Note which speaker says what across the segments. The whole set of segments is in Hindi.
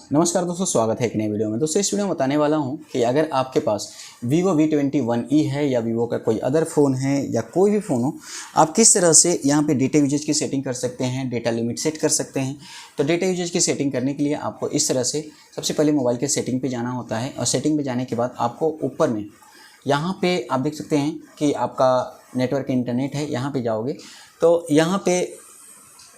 Speaker 1: नमस्कार दोस्तों, स्वागत है एक नई वीडियो में। दोस्तों इस वीडियो में बताने वाला हूं कि अगर आपके पास Vivo V21e है या Vivo का कोई अदर फ़ोन है या कोई भी फ़ोन हो, आप किस तरह से यहां पे डेटा यूजेज की सेटिंग कर सकते हैं, डेटा लिमिट सेट कर सकते हैं। तो डेटा यूजेज की सेटिंग करने के लिए आपको इस तरह से सबसे पहले मोबाइल के सेटिंग पर जाना होता है और सेटिंग पर जाने के बाद आपको ऊपर में यहाँ पर आप देख सकते हैं कि आपका नेटवर्क इंटरनेट है। यहाँ पर जाओगे तो यहाँ पर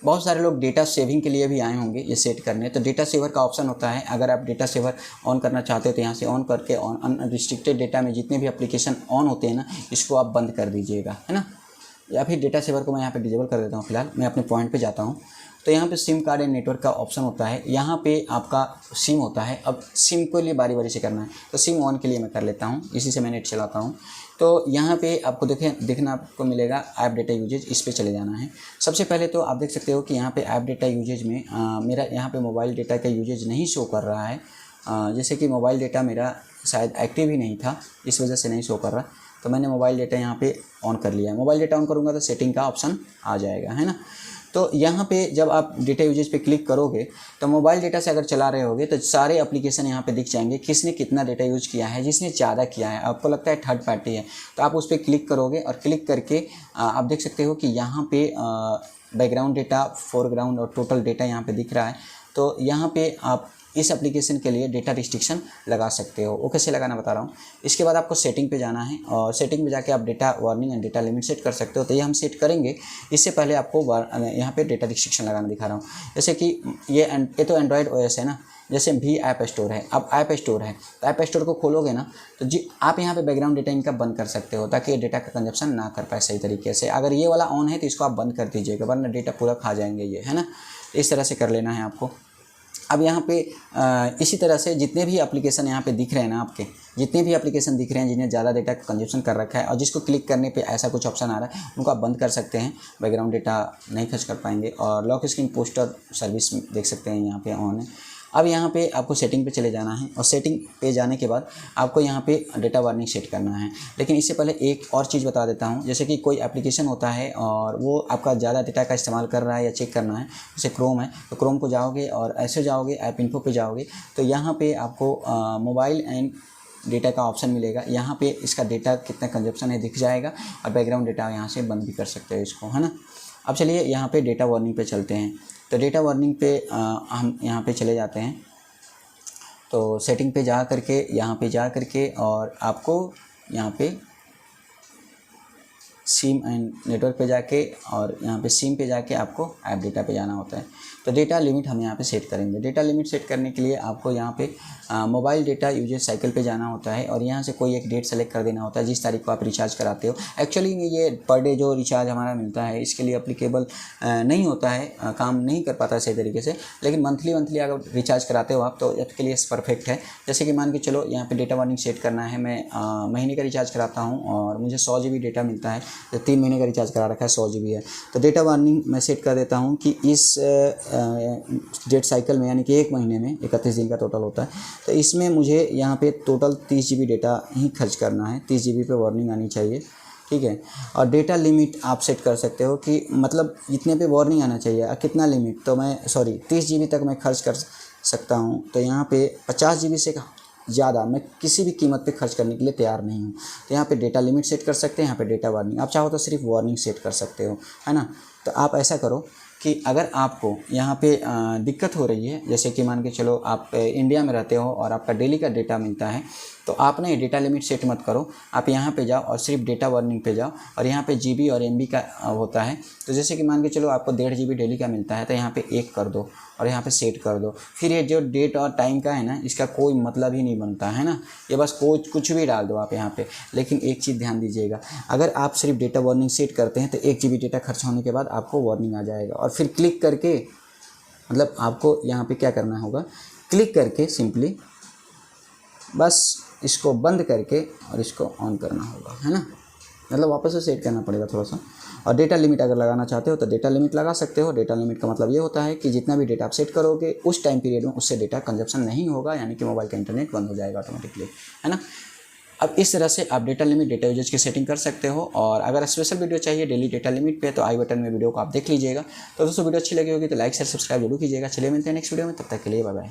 Speaker 1: बहुत सारे लोग डेटा सेविंग के लिए भी आए होंगे ये सेट करने। तो डेटा सेवर का ऑप्शन होता है। अगर आप डेटा सेवर ऑन करना चाहते हो तो यहाँ से ऑन करके अनरिस्ट्रिक्टेड डेटा में जितने भी एप्लीकेशन ऑन होते हैं ना, इसको आप बंद कर दीजिएगा, है ना। या फिर डेटा सेवर को मैं यहाँ पे डिजेबल कर देता हूँ। फिलहाल मैं अपने पॉइंट पे जाता हूँ तो यहाँ पे सिम कार्ड एंड नेटवर्क का ऑप्शन होता है। यहाँ पे आपका सिम होता है। अब सिम को लिए बारी बारी से करना है तो सिम ऑन के लिए मैं कर लेता हूँ, इसी से मैं नेट चलाता हूँ। तो यहाँ पे आपको देखना आपको मिलेगा ऐप डेटा यूजेज, इस पे चले जाना है। सबसे पहले तो आप देख सकते हो कि यहाँ पे ऐप डेटा यूजेज में मेरा यहाँ पे मोबाइल डेटा का यूजेज नहीं शो कर रहा है। जैसे कि मोबाइल डेटा मेरा शायद एक्टिव ही नहीं था, इस वजह से नहीं शो कर रहा। तो मैंने मोबाइल डेटा यहाँ पे ऑन कर लिया है। मोबाइल डेटा ऑन करूँगा तो सेटिंग का ऑप्शन आ जाएगा, है ना। तो यहाँ पे जब आप डेटा यूजेज पे क्लिक करोगे तो मोबाइल डेटा से अगर चला रहे होगे तो सारे एप्लीकेशन यहाँ पे दिख जाएंगे, किसने कितना डेटा यूज किया है। जिसने ज़्यादा किया है, आपको लगता है थर्ड पार्टी है, तो आप उस पर क्लिक करोगे और क्लिक करके आप देख सकते हो कि यहाँ पे बैकग्राउंड डेटा, फोरग्राउंड और टोटल डेटा यहाँ पे दिख रहा है। तो यहाँ पे आप इस एप्लीकेशन के लिए डेटा रिस्ट्रिक्शन लगा सकते हो। वो कैसे लगाना बता रहा हूँ। इसके बाद आपको सेटिंग पे जाना है और सेटिंग में जाके आप data warning and data limit set कर सकते हो। तो ये हम सेट करेंगे। इससे पहले आपको यहाँ पे डेटा रिस्ट्रिक्शन लगाना दिखा रहा हूँ। जैसे कि ये तो एंड्रॉयड ओएस है ना। जैसे भी ऐप स्टोर है, अब ऐप स्टोर है तो ऐप स्टोर को खोलोगे ना तो जी आप यहाँ पे बैकग्राउंड डेटा इनका बंद कर सकते हो ताकि ये डेटा का कंजप्शन ना कर पाए सही तरीके से। अगर ये वाला ऑन है तो इसको आप बंद कर दीजिएगा, वरना डेटा पूरा खा जाएंगे ये, है ना। इस तरह से कर लेना है आपको। अब यहाँ पे इसी तरह से जितने भी एप्लीकेशन यहाँ पे दिख रहे हैं ना, आपके जितने भी एप्लीकेशन दिख रहे हैं जिन्हें ज़्यादा डेटा कंजप्शन कर रखा है और जिसको क्लिक करने पे ऐसा कुछ ऑप्शन आ रहा है, उनको आप बंद कर सकते हैं। बैकग्राउंड डेटा नहीं खर्च कर पाएंगे। और लॉक स्क्रीन पोस्टर सर्विस देख सकते हैं यहाँ पे ऑन है। अब यहाँ पे आपको सेटिंग पे चले जाना है और सेटिंग पे जाने के बाद आपको यहाँ पे डेटा वार्निंग सेट करना है। लेकिन इससे पहले एक और चीज़ बता देता हूँ। जैसे कि कोई एप्लीकेशन होता है और वो आपका ज़्यादा डेटा का इस्तेमाल कर रहा है या चेक करना है, जैसे क्रोम है तो क्रोम को जाओगे और ऐसे जाओगे ऐप इन्फो पे जाओगे तो यहाँ पे आपको मोबाइल एंड डेटा का ऑप्शन मिलेगा। यहाँ पे इसका डेटा कितना कंजप्शन है दिख जाएगा और बैकग्राउंड डेटा यहाँ से बंद भी कर सकते हो इसको, है ना। अब चलिए यहाँ पे डेटा वार्निंग पे चलते हैं। तो डेटा वार्निंग पे हम यहाँ पे चले जाते हैं। तो सेटिंग पे जा करके यहाँ पे जा करके और आपको यहाँ पे सिम एंड नेटवर्क पे जाके और यहाँ पे सिम पे जाके आपको ऐप डेटा पे जाना होता है। तो डेटा लिमिट हम यहाँ पे सेट करेंगे। डेटा लिमिट सेट करने के लिए आपको यहाँ पे मोबाइल डेटा यूजेज साइकिल पे जाना होता है और यहाँ से कोई एक डेट सेलेक्ट कर देना होता है जिस तारीख को आप रिचार्ज कराते हो। एक्चुअली ये पर डे जो रिचार्ज हमारा मिलता है इसके लिए अप्लीकेबल नहीं होता है, काम नहीं कर पाता सही तरीके से। लेकिन मंथली अगर रिचार्ज कराते हो आप तो इसके लिए परफेक्ट है। जैसे कि मान के चलो यहाँ पे डेटा वार्निंग सेट करना है। मैं महीने का रिचार्ज कराता हूँ और मुझे 100 GB डेटा मिलता है। तो 3 महीने का रिचार्ज करा रखा है, 100 GB है। तो डेटा वार्निंग मैं सेट कर देता हूँ कि इस डेट साइकिल में, यानी कि 1 महीने में 31 दिन का टोटल होता है, तो इसमें मुझे यहाँ पे टोटल 30 GB डेटा ही खर्च करना है। 30 GB पे वार्निंग आनी चाहिए, ठीक है। और डेटा लिमिट आप सेट कर सकते हो कि मतलब इतने पे वार्निंग आना चाहिए। कितना लिमिट, तो मैं 30 GB तक मैं खर्च कर सकता हूँ। तो यहाँ पे 50 GB से ज़्यादा मैं किसी भी कीमत पे खर्च करने के लिए तैयार नहीं हूँ। तो यहाँ पे डेटा लिमिट सेट कर सकते हैं, यहाँ पे डेटा वार्निंग। आप चाहो तो सिर्फ वार्निंग सेट कर सकते हो, है ना। तो आप ऐसा करो कि अगर आपको यहाँ पे दिक्कत हो रही है, जैसे कि मान के चलो आप इंडिया में रहते हो और आपका डेली का डेटा मिलता है, तो आप ना ये डेटा लिमिट सेट मत करो। आप यहाँ पे जाओ और सिर्फ डेटा वार्निंग पे जाओ और यहाँ पे GB और MB का होता है। तो जैसे कि मान के चलो आपको 1.5 GB डेली का मिलता है तो यहाँ पे 1 कर दो और यहाँ पे सेट कर दो। फिर ये जो डेट और टाइम का है ना, इसका कोई मतलब ही नहीं बनता है ना। ये बस कुछ भी डाल दो आप यहाँ पे। लेकिन एक चीज़ ध्यान दीजिएगा, अगर आप सिर्फ डेटा वार्निंग सेट करते हैं तो 1 GB डेटा खर्च होने के बाद आपको वार्निंग आ जाएगा। और फिर क्लिक करके, मतलब आपको यहाँ पे क्या करना होगा, क्लिक करके सिंपली बस इसको बंद करके और इसको ऑन करना होगा, है ना। मतलब वापस से सेट करना पड़ेगा थोड़ा सा। और डेटा लिमिट अगर लगाना चाहते हो तो डेटा लिमिट लगा सकते हो। डेटा लिमिट का मतलब ये होता है कि जितना भी डेटा आप सेट करोगे उस टाइम पीरियड में उससे डेटा कंजप्शन नहीं होगा, यानी कि मोबाइल का इंटरनेट बंद हो जाएगा ऑटोमेटिकली, है ना। अब इस तरह से आप डेटा लिमिट, डेटा यूजेज की सेटिंग कर सकते हो। और अगर स्पेशल वीडियो चाहिए डेली डेटा लिमिट पे तो आई बटन में वीडियो को आप देख लीजिएगा। तो दोस्तों वीडियो अच्छी लगी होगी तो लाइक शेयर सब्सक्राइब जरूर कीजिएगा। चलिए मिलते हैं नेक्स्ट वीडियो में, तब तक के लिए बाय बाय।